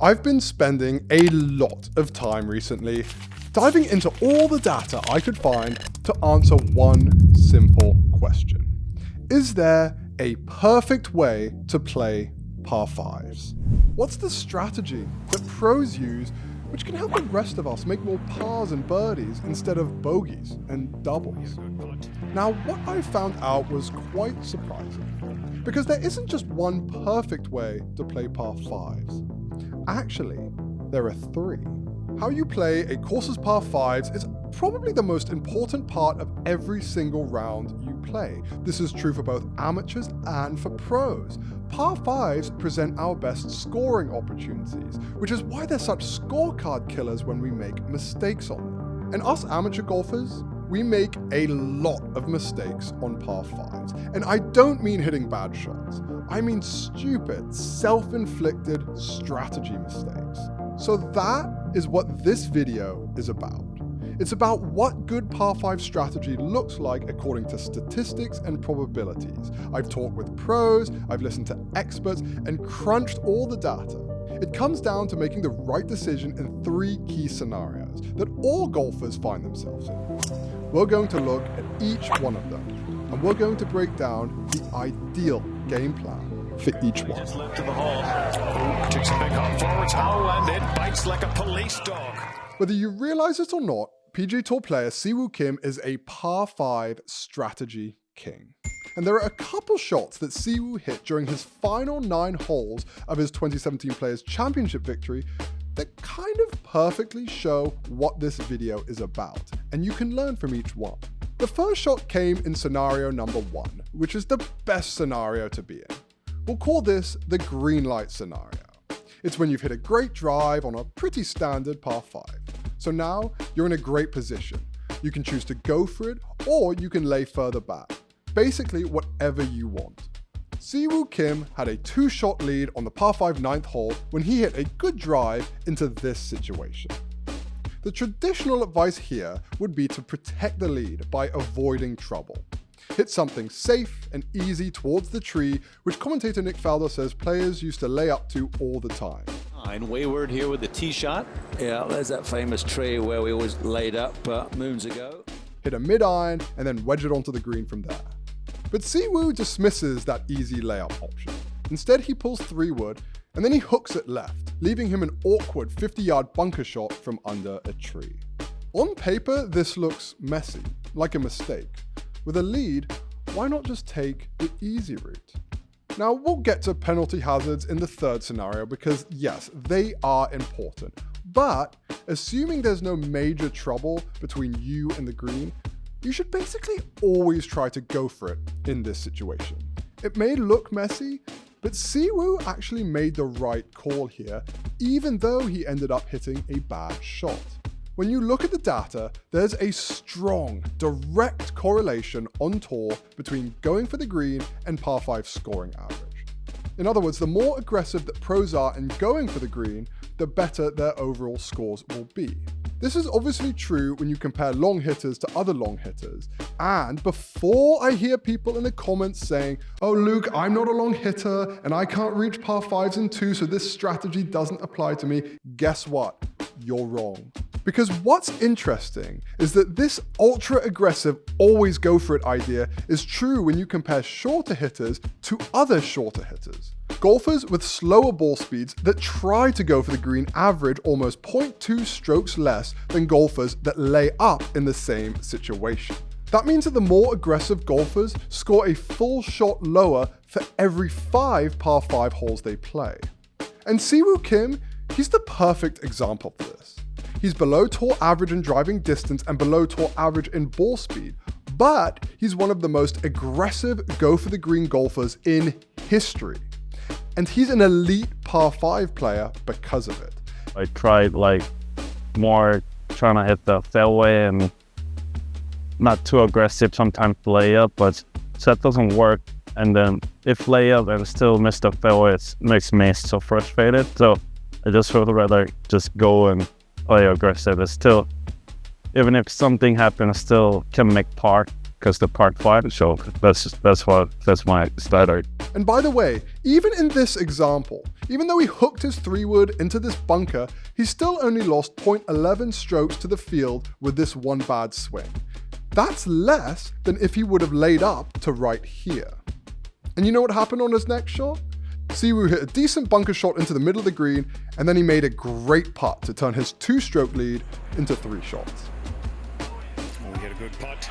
I've been spending a lot of time recently diving into all the data I could find to answer one simple question. Is there a perfect way to play par fives? What's the strategy that pros use which can help the rest of us make more pars and birdies instead of bogeys and doubles? Now, what I found out was quite surprising, because there isn't just one perfect way to play par fives. Actually, there are three. How you play a course's par fives is probably the most important part of every single round you play. This is true for both amateurs and for pros. Par fives present our best scoring opportunities, which is why they're such scorecard killers when we make mistakes on them. And us amateur golfers, we make a lot of mistakes on par fives. And I don't mean hitting bad shots. I mean stupid, self-inflicted strategy mistakes. So that is what this video is about. It's about what good par 5 strategy looks like according to statistics and probabilities. I've talked with pros, I've listened to experts, and crunched all the data. It comes down to making the right decision in three key scenarios that all golfers find themselves in. We're going to look at each one of them, and we're going to break down the ideal game plan for each one. Just left to the hole. Takes a big hop forwards. And it bites like a police dog. Whether you realize it or not, PGA Tour player Siwoo Kim is a par 5 strategy king. And there are a couple shots that Siwoo hit during his final 9 holes of his 2017 Players Championship victory that kind of perfectly show what this video is about, and you can learn from each one. The first shot came in scenario number 1, which is the best scenario to be in. We'll call this the green light scenario. It's when you've hit a great drive on a pretty standard par 5. So now you're in a great position. You can choose to go for it, or you can lay further back. Basically, whatever you want. Siwoo Kim had a 2-shot lead on the par 5 9th hole when he hit a good drive into this situation. The traditional advice here would be to protect the lead by avoiding trouble. Hit something safe and easy towards the tree, which commentator Nick Faldo says players used to lay up to all the time. Wayward here with the tee shot. Yeah, there's that famous tree where we always laid up moons ago. Hit a mid-iron and then wedge it onto the green from there. But Siwoo dismisses that easy layup option. Instead, he pulls 3-wood and then he hooks it left, leaving him an awkward 50-yard bunker shot from under a tree. On paper, this looks messy, like a mistake. With a lead, why not just take the easy route? Now, we'll get to penalty hazards in the third scenario because, yes, they are important. But assuming there's no major trouble between you and the green, you should basically always try to go for it in this situation. It may look messy, but Siwoo actually made the right call here, even though he ended up hitting a bad shot. When you look at the data, there's a strong, direct correlation on tour between going for the green and par 5 scoring average. In other words, the more aggressive that pros are in going for the green, the better their overall scores will be. This is obviously true when you compare long hitters to other long hitters. And before I hear people in the comments saying, "Oh, Luke, I'm not a long hitter and I can't reach par 5s and 2, so this strategy doesn't apply to me," guess what? You're wrong. Because what's interesting is that this ultra-aggressive, always go for it idea is true when you compare shorter hitters to other shorter hitters. Golfers with slower ball speeds that try to go for the green average almost 0.2 strokes less than golfers that lay up in the same situation. That means that the more aggressive golfers score a full shot lower for every 5 par 5 holes they play. And Siwoo Kim, he's the perfect example of this. He's below tour average in driving distance and below tour average in ball speed, but he's one of the most aggressive go for the green golfers in history. And he's an elite par 5 player because of it. I tried more trying to hit the fairway and not too aggressive, sometimes layup, but so that doesn't work. And then if layup and still miss the fairway, it makes me so frustrated. So I just would rather just go and play aggressive. It's still, even if something happens, still can make par. because the par 5. So that's my standard. And by the way, even in this example, even though he hooked his 3-wood into this bunker, he still only lost 0.11 strokes to the field with this one bad swing. That's less than if he would have laid up to right here. And you know what happened on his next shot? Siwoo hit a decent bunker shot into the middle of the green, and then he made a great putt to turn his 2-stroke lead into 3 shots. Oh, he hit a good putt.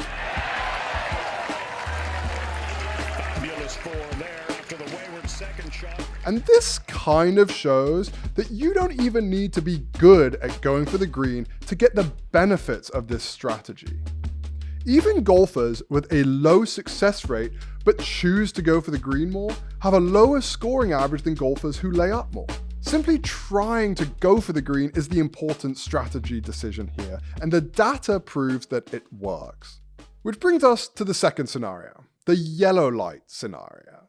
Fabulous form there after the wayward second shot. And this kind of shows that you don't even need to be good at going for the green to get the benefits of this strategy. Even golfers with a low success rate but choose to go for the green more have a lower scoring average than golfers who lay up more. Simply trying to go for the green is the important strategy decision here, and the data proves that it works. Which brings us to the second scenario, the yellow light scenario.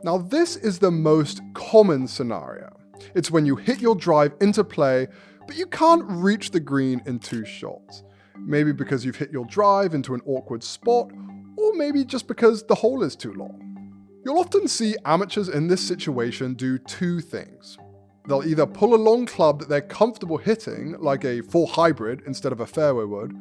Now this is the most common scenario. It's when you hit your drive into play, but you can't reach the green in 2 shots. Maybe because you've hit your drive into an awkward spot, or maybe just because the hole is too long. You'll often see amateurs in this situation do 2 things. They'll either pull a long club that they're comfortable hitting, like a 4 hybrid instead of a fairway wood,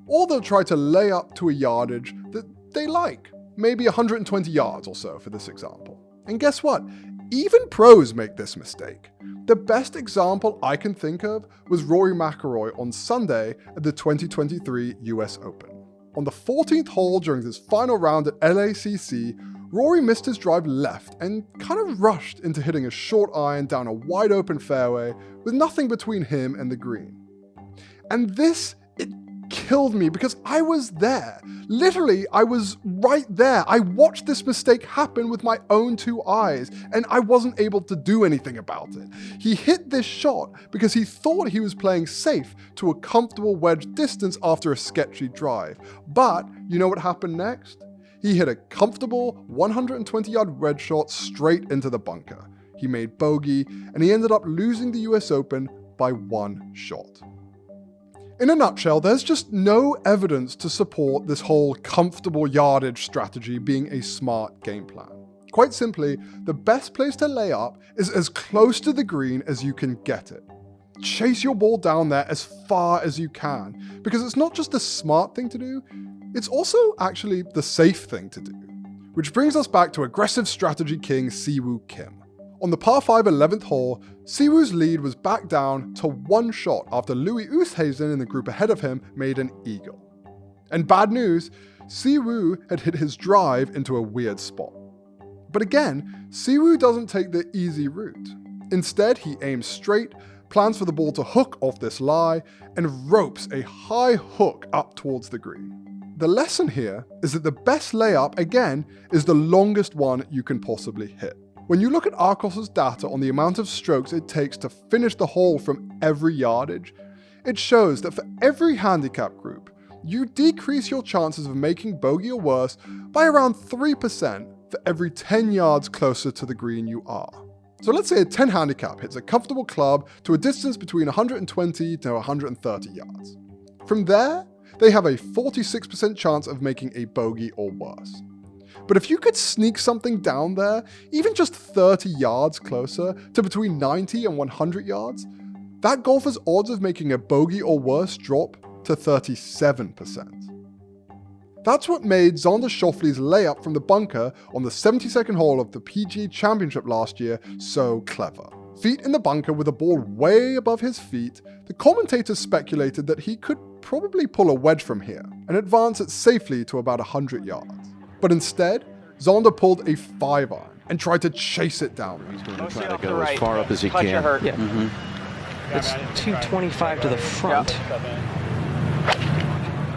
or they'll try to lay up to a yardage that they like, maybe 120 yards or so for this example. And guess what? Even pros make this mistake. The best example I can think of was Rory McIlroy on Sunday at the 2023 US Open. On the 14th hole during his final round at LACC, Rory missed his drive left and kind of rushed into hitting a short iron down a wide open fairway with nothing between him and the green. And this, it killed me because I was there. Literally, I was right there. I watched this mistake happen with my own 2 eyes, and I wasn't able to do anything about it. He hit this shot because he thought he was playing safe to a comfortable wedge distance after a sketchy drive. But you know what happened next? He hit a comfortable 120-yard wedge shot straight into the bunker. He made bogey, and he ended up losing the US Open by 1 shot. In a nutshell, there's just no evidence to support this whole comfortable yardage strategy being a smart game plan. Quite simply, the best place to lay up is as close to the green as you can get it. Chase your ball down there as far as you can, because it's not just the smart thing to do, it's also actually the safe thing to do. Which brings us back to aggressive strategy king Siwoo Kim. On the par 5 11th hole, Siwoo's lead was back down to 1 shot after Louis Oosthuizen in the group ahead of him made an eagle. And bad news, Siwoo had hit his drive into a weird spot. But again, Siwoo doesn't take the easy route. Instead, he aims straight, plans for the ball to hook off this lie, and ropes a high hook up towards the green. The lesson here is that the best layup, again, is the longest one you can possibly hit. When you look at Arcos's data on the amount of strokes it takes to finish the hole from every yardage, it shows that for every handicap group, you decrease your chances of making bogey or worse by around 3% for every 10 yards closer to the green you are. So let's say a 10 handicap hits a comfortable club to a distance between 120 to 130 yards. From there, they have a 46% chance of making a bogey or worse. But if you could sneak something down there, even just 30 yards closer to between 90 and 100 yards, that golfer's odds of making a bogey or worse drop to 37%. That's what made Xander Schauffele's layup from the bunker on the 72nd hole of the PGA Championship last year so clever. Feet in the bunker with the ball way above his feet, the commentators speculated that he could probably pull a wedge from here and advance it safely to about 100 yards. But instead, Xander pulled a 5-iron and tried to chase it down. He's going to try to go as far up as he can. Yeah. Mm-hmm. It's 225 to the front.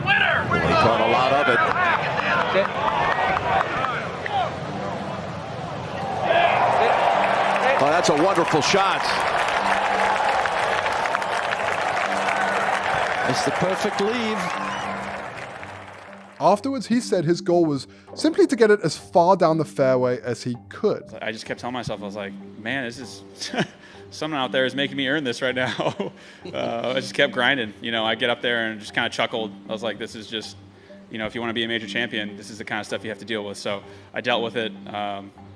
Well, he caught a lot of it. Oh, that's a wonderful shot. It's the perfect leave. Afterwards, he said his goal was simply to get it as far down the fairway as he could. I just kept telling myself, I was like, man, this is someone out there is making me earn this right now. I just kept grinding. You know, I get up there and just kind of chuckled. I was like, this is just you know, if you want to be a major champion, this is the kind of stuff you have to deal with. So I dealt with it,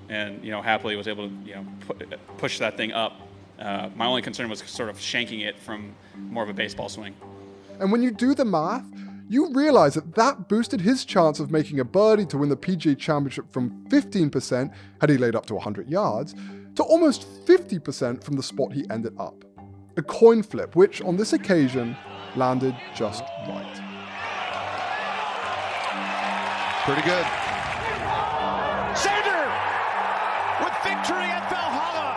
and, you know, happily was able to, you know, push that thing up. My only concern was sort of shanking it from more of a baseball swing. And when you do the math, you realize that that boosted his chance of making a birdie to win the PGA Championship from 15%, had he laid up to 100 yards, to almost 50% from the spot he ended up. A coin flip, which on this occasion landed just right. Pretty good. Sander with victory at Valhalla.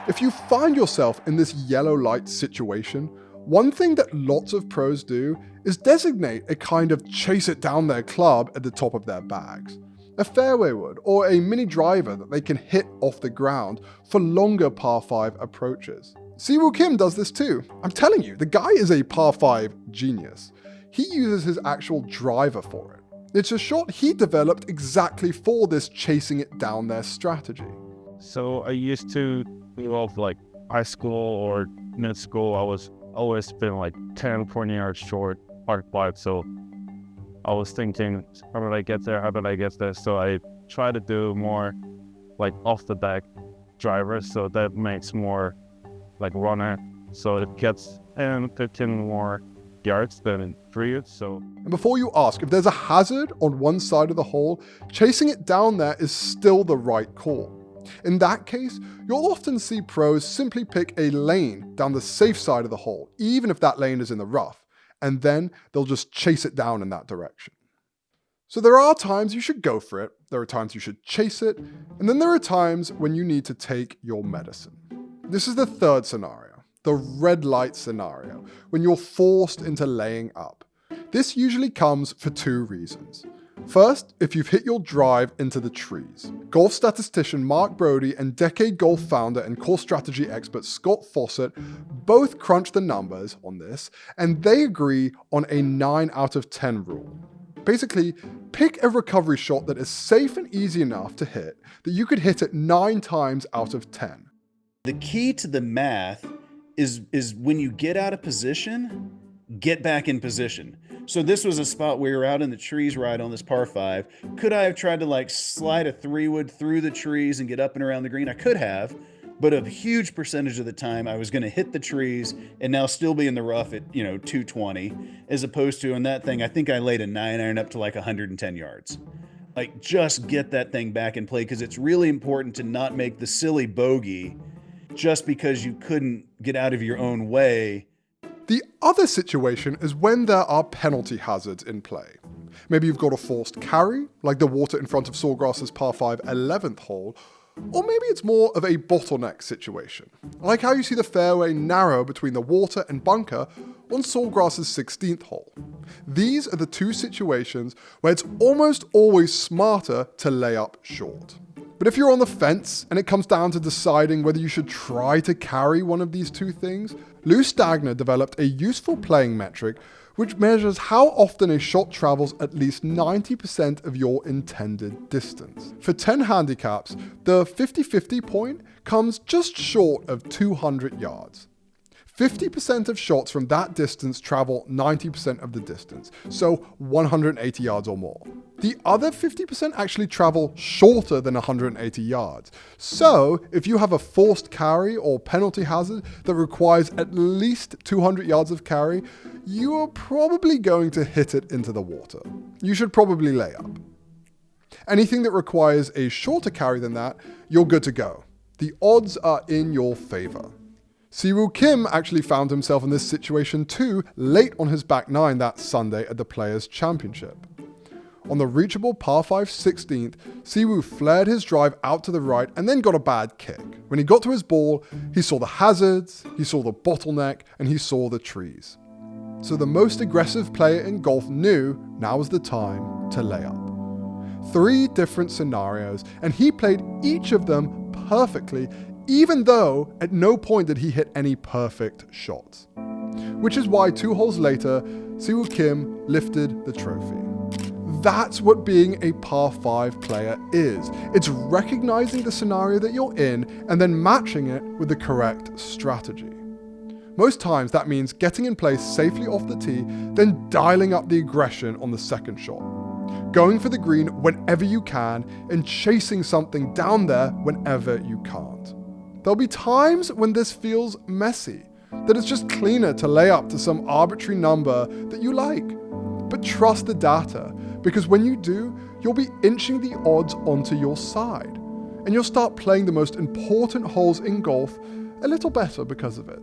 If you find yourself in this yellow light situation, one thing that lots of pros do is designate a kind of chase it down their club at the top of their bags. A fairway wood or a mini driver that they can hit off the ground for longer par 5 approaches. Siwoo Kim does this too. I'm telling you, the guy is a par 5 genius. He uses his actual driver for it. It's a shot he developed exactly for this chasing it down there strategy. So I used to do like high school or mid school. I was always been like 10, 20 yards short, par 5. So I was thinking, how did I get there? How did I get there? So I try to do more like off the deck drivers. So that makes more like runner. So it gets 10, 15 more yards than in 3. So, and before you ask, if there's a hazard on one side of the hole, chasing it down there is still the right call. In that case, you'll often see pros simply pick a lane down the safe side of the hole, even if that lane is in the rough, and then they'll just chase it down in that direction. So there are times you should go for it, there are times you should chase it, and then there are times when you need to take your medicine. This is the third scenario, the red light scenario, when you're forced into laying up. This usually comes for 2 reasons. First, if you've hit your drive into the trees. Golf statistician Mark Brody and Decade Golf founder and course strategy expert Scott Fawcett both crunched the numbers on this, and they agree on a 9 out of 10 rule. Basically, pick a recovery shot that is safe and easy enough to hit that you could hit it 9 times out of 10. The key to the math is when you get out of position, get back in position. So this was a spot where we were out in the trees right on this par 5. Could I have tried to like slide a 3-wood through the trees and get up and around the green? I could have, but a huge percentage of the time I was going to hit the trees and now still be in the rough at, 220, as opposed to in that thing, I think I laid a 9-iron up to like 110 yards. Like, just get that thing back in play, because it's really important to not make the silly bogey just because you couldn't get out of your own way. The other situation is when there are penalty hazards in play. Maybe you've got a forced carry, like the water in front of Sawgrass's par 5 11th hole, or maybe it's more of a bottleneck situation, like how you see the fairway narrow between the water and bunker on Sawgrass's 16th hole. These are the 2 situations where it's almost always smarter to lay up short. But if you're on the fence and it comes down to deciding whether you should try to carry one of these 2 things, Lou Stagner developed a useful playing metric which measures how often a shot travels at least 90% of your intended distance. For 10 handicaps, the 50-50 point comes just short of 200 yards. 50% of shots from that distance travel 90% of the distance, so 180 yards or more. The other 50% actually travel shorter than 180 yards. So, if you have a forced carry or penalty hazard that requires at least 200 yards of carry, you are probably going to hit it into the water. You should probably lay up. Anything that requires a shorter carry than that, you're good to go. The odds are in your favor. Siwoo Kim actually found himself in this situation too late on his back 9 that Sunday at the Players' Championship. On the reachable par 5 16th, Siwoo flared his drive out to the right and then got a bad kick. When he got to his ball, he saw the hazards, he saw the bottleneck, and he saw the trees. So the most aggressive player in golf knew now was the time to lay up. 3 different scenarios, and he played each of them perfectly, even though at no point did he hit any perfect shots. Which is why 2 holes later, Siwoo Kim lifted the trophy. That's what being a par 5 player is. It's recognizing the scenario that you're in and then matching it with the correct strategy. Most times that means getting in place safely off the tee, then dialing up the aggression on the second shot. Going for the green whenever you can and chasing something down there whenever you can't. There'll be times when this feels messy, that it's just cleaner to lay up to some arbitrary number that you like. But trust the data, because when you do, you'll be inching the odds onto your side, and you'll start playing the most important holes in golf a little better because of it.